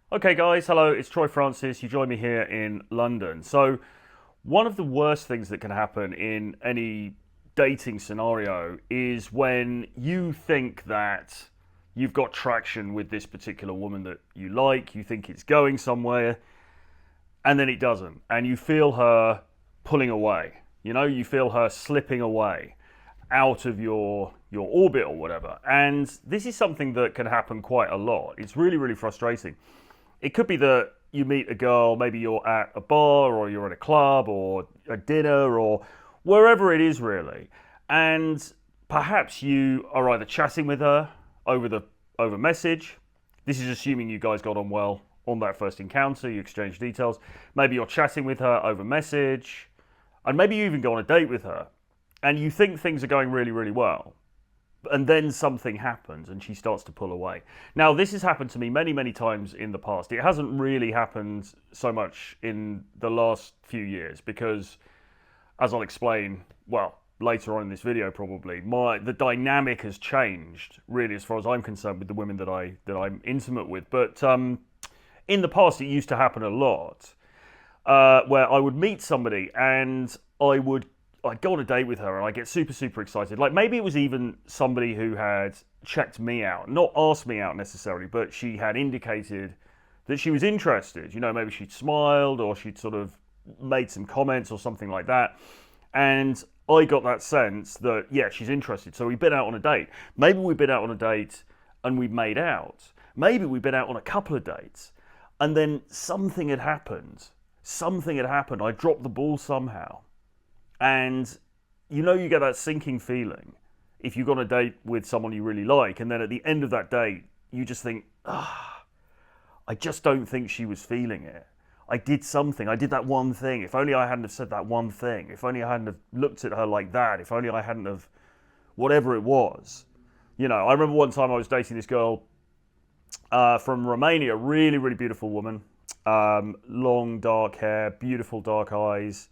Okay guys, hello, it's Troy Francis. You join me here in London. So one of the worst things that can happen in any dating scenario is when you think that you've got traction with this particular woman that you like, you think it's going somewhere, and then it doesn't. And you feel her pulling away. You feel her slipping away out of your orbit or whatever. And this is something that can happen quite a lot. It's really, really frustrating. It could be that you meet a girl, maybe you're at a bar or you're at a club or a dinner or wherever it is really, and perhaps you are either chatting with her over message. This is assuming you guys got on well on that first encounter, you exchange details. Maybe you're chatting with her over message, and maybe you even go on a date with her, and you think things are going really, really well, and then something happens and she starts to pull away. Now, this has happened to me many, many times in the past. It hasn't really happened so much in the last few years because, as I'll explain, well, later on in this video probably, the dynamic has changed really as far as I'm concerned with the women that I'm intimate with. But in the past, it used to happen a lot where I would meet somebody and I'd go on a date with her and I get super, super excited. Like maybe it was even somebody who had checked me out, not asked me out necessarily, but she had indicated that she was interested. Maybe she'd smiled or she'd sort of made some comments or something like that. And I got that sense that, yeah, she's interested. So we've been out on a date. Maybe we've been out on a date and we've made out. Maybe we've been out on a couple of dates and then something had happened. I dropped the ball somehow. And you get that sinking feeling if you go on a date with someone you really like, and then at the end of that date, you just think, I just don't think she was feeling it. I did something. I did that one thing. If only I hadn't have said that one thing. If only I hadn't have looked at her like that. If only I hadn't have, whatever it was. I remember one time I was dating this girl from Romania, really, really beautiful woman. Long, dark hair, beautiful dark eyes.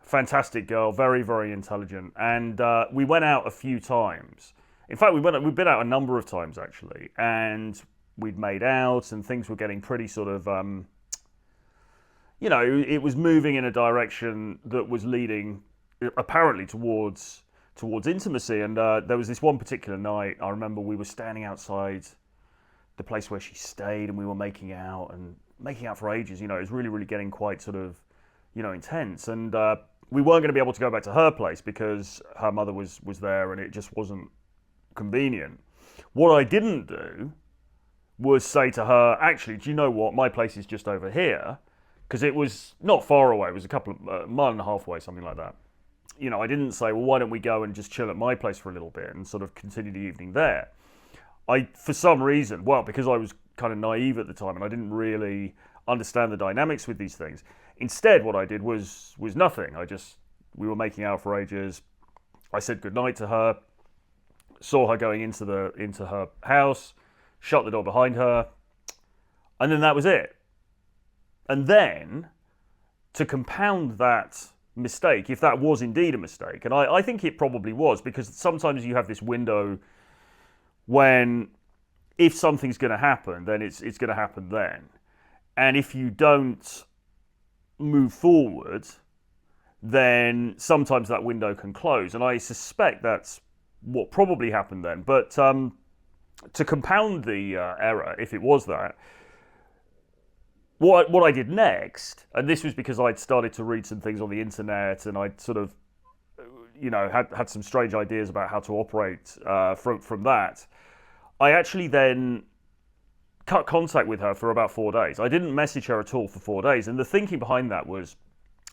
Fantastic girl, very, very intelligent. And we went out a few times. In fact, we've been out a number of times, actually. And we'd made out and things were getting pretty sort of, it was moving in a direction that was leading apparently towards intimacy. And there was this one particular night, I remember we were standing outside the place where she stayed and we were making out for ages. It was really, really getting quite sort of, intense. And we weren't going to be able to go back to her place because her mother was there and it just wasn't convenient. What I didn't do was say to her, actually, do you know what? My place is just over here, because it was not far away. It was a couple of mile and a half away, something like that. I didn't say, well, why don't we go and just chill at my place for a little bit and sort of continue the evening there. For some reason, well, because I was kind of naive at the time and I didn't really understand the dynamics with these things. Instead, what I did was nothing. We were making out for ages. I said goodnight to her, saw her going into her house, shut the door behind her, and then that was it. And then, to compound that mistake, if that was indeed a mistake, and I think it probably was, because sometimes you have this window when if something's going to happen, then it's going to happen then. And if you don't move forward, then sometimes that window can close. And I suspect that's what probably happened then. But to compound the error, if it was that, what I did next, and this was because I'd started to read some things on the internet and I'd sort of, had some strange ideas about how to operate from that, I actually then cut contact with her for about 4 days. I didn't message her at all for 4 days. And the thinking behind that was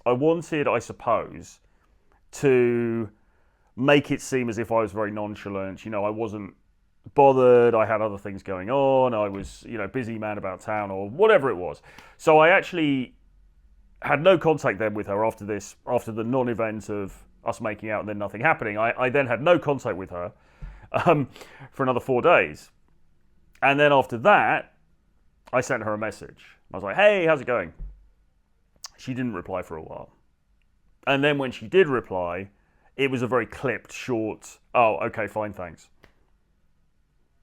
I wanted, I suppose, to make it seem as if I was very nonchalant. I wasn't bothered. I had other things going on. I was, busy man about town or whatever it was. So I actually had no contact then with her after the non-event of us making out and then nothing happening. I then had no contact with her for another 4 days. And then after that, I sent her a message. I was like, hey, how's it going? She didn't reply for a while. And then when she did reply, it was a very clipped, short, oh, okay, fine, thanks.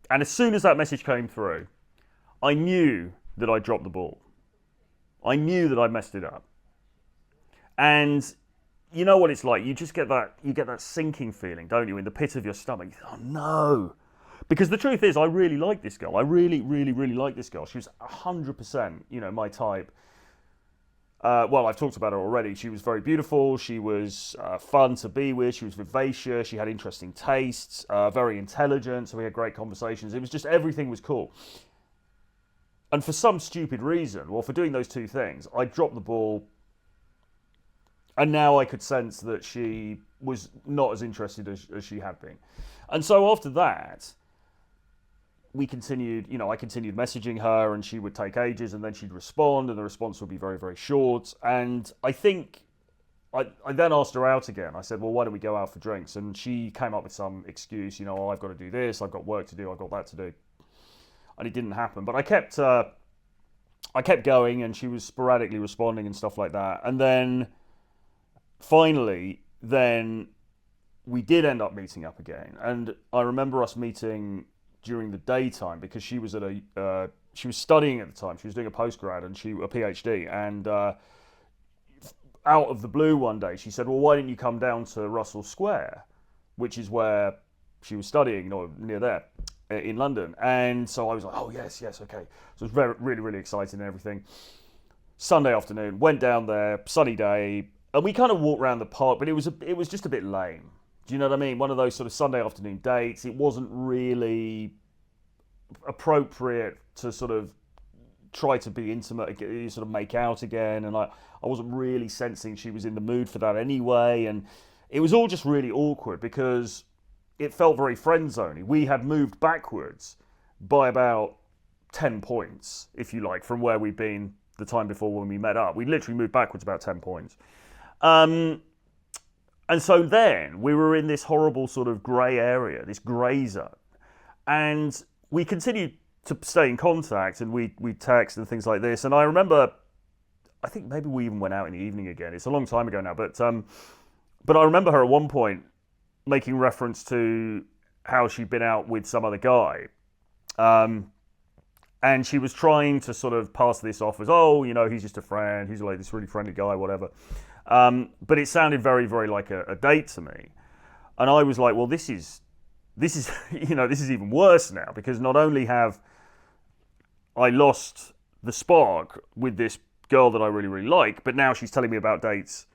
And as soon as that message came through, I knew that I dropped the ball. I knew that I messed it up. And you know what it's like. You just get that sinking feeling, don't you, in the pit of your stomach. You think, oh no. Because the truth is, I really like this girl. I really, really, really like this girl. She was 100%, my type. Well, I've talked about her already. She was very beautiful. She was fun to be with. She was vivacious. She had interesting tastes. Very intelligent. So we had great conversations. It was just, everything was cool. And for some stupid reason, well, for doing those two things, I dropped the ball. And now I could sense that she was not as interested as she had been. And so after that, we continued, I continued messaging her, and she would take ages, and then she'd respond, and the response would be very, very short. And I think I then asked her out again. I said, well, why don't we go out for drinks? And she came up with some excuse, oh, I've got to do this, I've got work to do, I've got that to do. And it didn't happen. But I kept going, and she was sporadically responding and stuff like that. And then finally, we did end up meeting up again. And I remember us meeting during the daytime, because she was she was studying at the time. She was doing a postgrad and a PhD. And out of the blue one day, she said, well, why didn't you come down to Russell Square, which is where she was studying, near there in London. And so I was like, oh, yes, okay. So it was really, really exciting and everything. Sunday afternoon, went down there, sunny day, and we kind of walked around the park, but it was just a bit lame. Do you know what I mean? One of those sort of Sunday afternoon dates. It wasn't really appropriate to sort of try to be intimate, sort of make out again. And I wasn't really sensing she was in the mood for that anyway. And it was all just really awkward because it felt very friend-zoney. We had moved backwards by about 10 points, if you like, from where we'd been the time before when we met up. We literally moved backwards about 10 points. And so then we were in this horrible sort of grey area, this grey zone. And we continued to stay in contact, and we text and things like this. And I remember, I think maybe we even went out in the evening again. It's a long time ago now. But I remember her at one point making reference to how she'd been out with some other guy. And she was trying to sort of pass this off as, oh, he's just a friend. He's like this really friendly guy, whatever. But it sounded very, very like a date to me. And I was like, well, this is this is even worse now, because not only have I lost the spark with this girl that I really, really like, but now she's telling me about dates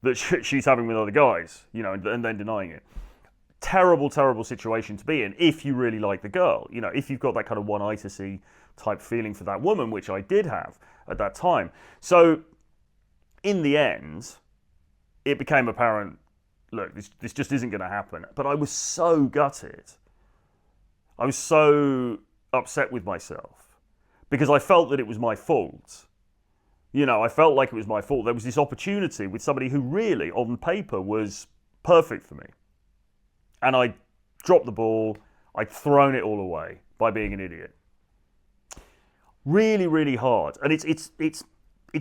that she's having with other guys, and then denying it. Terrible, terrible situation to be in if you really like the girl. If you've got that kind of one eye to see type feeling for that woman, which I did have at that time. So in the end, it became apparent, look, this just isn't going to happen. But I was so gutted. I was so upset with myself because I felt that it was my fault. I felt like it was my fault. There was this opportunity with somebody who really, on paper, was perfect for me. And I dropped the ball. I'd thrown it all away by being an idiot. Really, really hard. And it's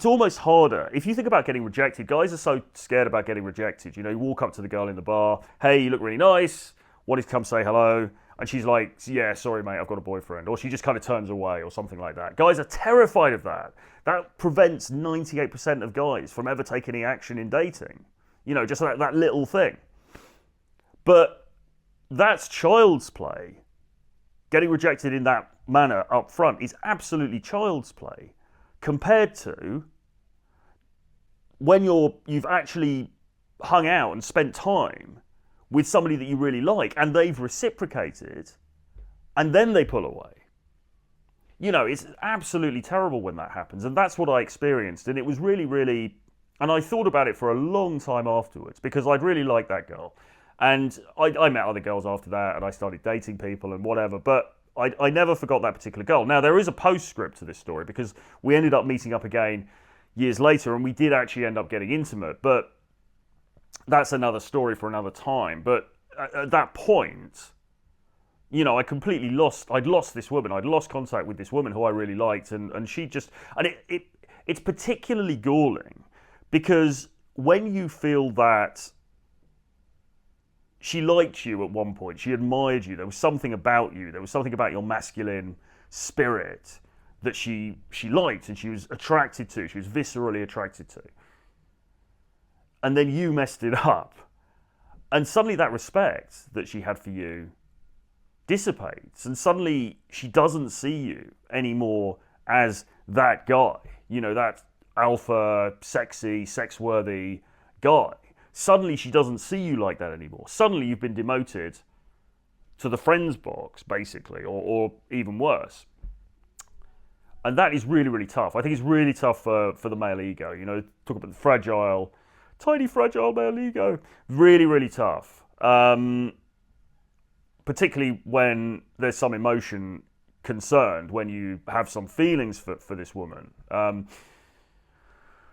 almost harder. If you think about getting rejected, guys are so scared about getting rejected. You walk up to the girl in the bar. Hey, you look really nice. Wanted to come say hello. And she's like, yeah, sorry, mate, I've got a boyfriend. Or she just kind of turns away or something like that. Guys are terrified of that. That prevents 98% of guys from ever taking any action in dating. Just that little thing. But that's child's play. Getting rejected in that manner up front is absolutely child's play compared to when you've actually hung out and spent time with somebody that you really like and they've reciprocated and then they pull away. It's absolutely terrible when that happens, and that's what I experienced, and it was really, really, and I thought about it for a long time afterwards because I'd really liked that girl. And I met other girls after that, and I started dating people and whatever, but I never forgot that particular girl. Now, there is a postscript to this story because we ended up meeting up again years later, and we did actually end up getting intimate, but that's another story for another time. But at that point, I completely I'd lost this woman. I'd lost contact with this woman who I really liked, and she just, and it's particularly galling because when you feel that she liked you at one point, she admired you, there was something about you, there was something about your masculine spirit that she liked and she was attracted to, she was viscerally attracted to. And then you messed it up. And suddenly that respect that she had for you dissipates. And suddenly she doesn't see you anymore as that guy, that alpha, sexy, sex-worthy guy. Suddenly she doesn't see you like that anymore. Suddenly you've been demoted to the friends box, basically, or even worse. And that is really, really tough. I think it's really tough for the male ego. Talk about the fragile, tiny fragile male ego. Really, really tough. Particularly when there's some emotion concerned, when you have some feelings for this woman.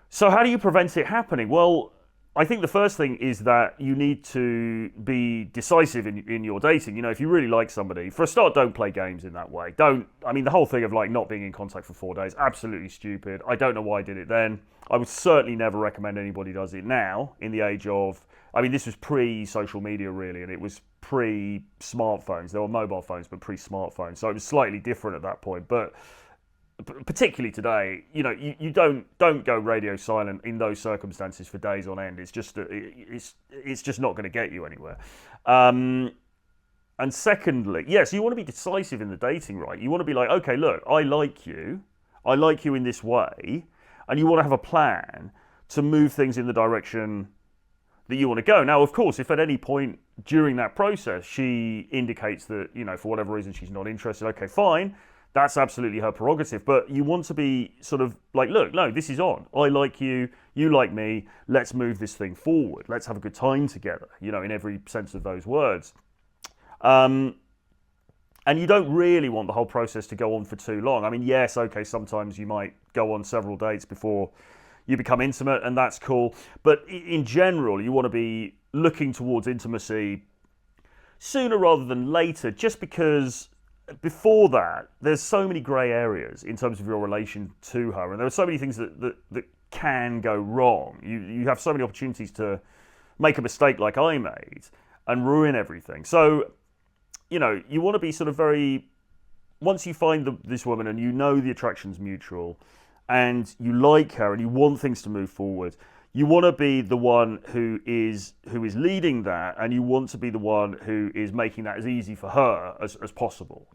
So how do you prevent it happening? Well, I think the first thing is that you need to be decisive in your dating. If you really like somebody, for a start, don't play games in that way. The whole thing of not being in contact for 4 days, absolutely stupid. I don't know why I did it then. I would certainly never recommend anybody does it now in the age of, this was pre-social media really, and it was pre-smartphones. There were mobile phones, but pre-smartphones. So it was slightly different at that point. But particularly today, you don't go radio silent in those circumstances for days on end. It's just not going to get you anywhere. And secondly, yes, you want to be decisive in the dating, right? You want to be like, okay, look, I like you in this way, and you want to have a plan to move things in the direction that you want to go. Now, of course, if at any point during that process she indicates that, for whatever reason she's not interested, okay, fine. That's absolutely her prerogative, but you want to be sort of like, look, no, this is on. I like you, you like me, let's move this thing forward. Let's have a good time together, in every sense of those words. And you don't really want the whole process to go on for too long. Yes, okay, sometimes you might go on several dates before you become intimate, and that's cool. But in general, you want to be looking towards intimacy sooner rather than later, just because before that, there's so many grey areas in terms of your relation to her, and there are so many things that can go wrong. You have so many opportunities to make a mistake like I made and ruin everything. So, you want to be sort of once you find this woman and the attraction's mutual and you like her and you want things to move forward, you want to be the one who is leading that, and you want to be the one who is making that as easy for her as possible,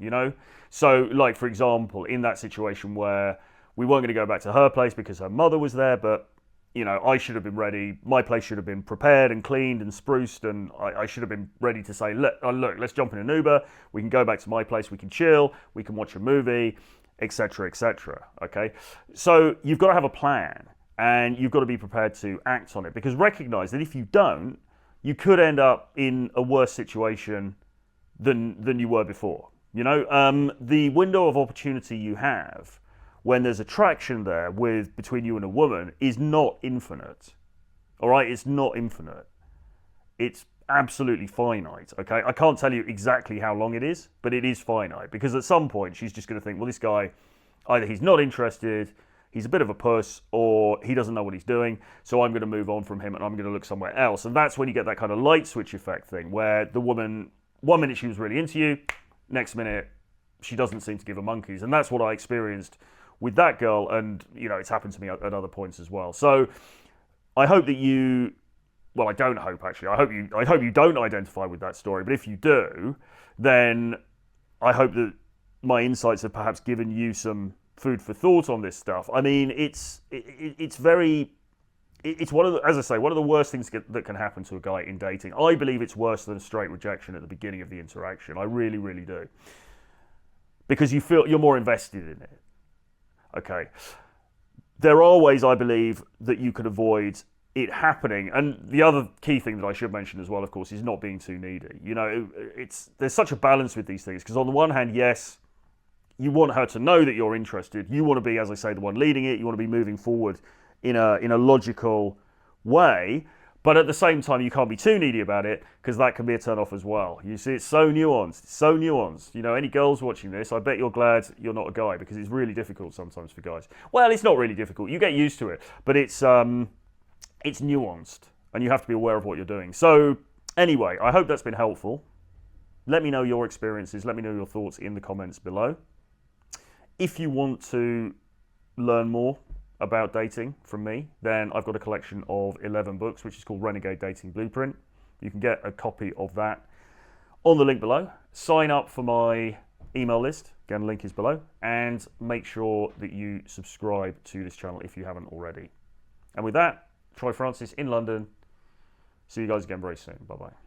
So, like, for example, in that situation where we weren't going to go back to her place because her mother was there, but, I should have been ready. My place should have been prepared and cleaned and spruced, and I should have been ready to say, look, let's jump in an Uber. We can go back to my place. We can chill. We can watch a movie, etc., etc., okay? So you've got to have a plan. And you've got to be prepared to act on it, because recognize that if you don't, you could end up in a worse situation than you were before. The window of opportunity you have when there's attraction there between you and a woman is not infinite. All right, it's not infinite. It's absolutely finite. Okay, I can't tell you exactly how long it is, but it is finite, because at some point she's just going to think, well, this guy, either he's not interested, he's a bit of a puss, or he doesn't know what he's doing, so I'm going to move on from him and I'm going to look somewhere else. And that's when you get that kind of light switch effect thing, where the woman, 1 minute she was really into you, next minute she doesn't seem to give a monkeys. And that's what I experienced with that girl, and it's happened to me at other points as well. So I hope that I don't hope actually, I hope you don't identify with that story, but if you do, then I hope that my insights have perhaps given you some food for thought on this stuff. It's one of the, as I say, one of the worst things that can happen to a guy in dating. I believe it's worse than a straight rejection at the beginning of the interaction. I really, really do, because you feel you're more invested in it. Okay, there are ways, I believe, that you could avoid it happening. And the other key thing that I should mention as well, of course, is not being too needy. There's such a balance with these things, because on the one hand, yes, you want her to know that you're interested. You want to be, as I say, the one leading it. You want to be moving forward in a logical way. But at the same time, you can't be too needy about it, because that can be a turn-off as well. You see, it's so nuanced. So nuanced. Any girls watching this, I bet you're glad you're not a guy, because it's really difficult sometimes for guys. Well, it's not really difficult. You get used to it. But it's nuanced, and you have to be aware of what you're doing. So anyway, I hope that's been helpful. Let me know your experiences. Let me know your thoughts in the comments below. If you want to learn more about dating from me, then I've got a collection of 11 books, which is called Renegade Dating Blueprint. You can get a copy of that on the link below. Sign up for my email list. Again, the link is below. And make sure that you subscribe to this channel if you haven't already. And with that, Troy Francis in London. See you guys again very soon. Bye-bye.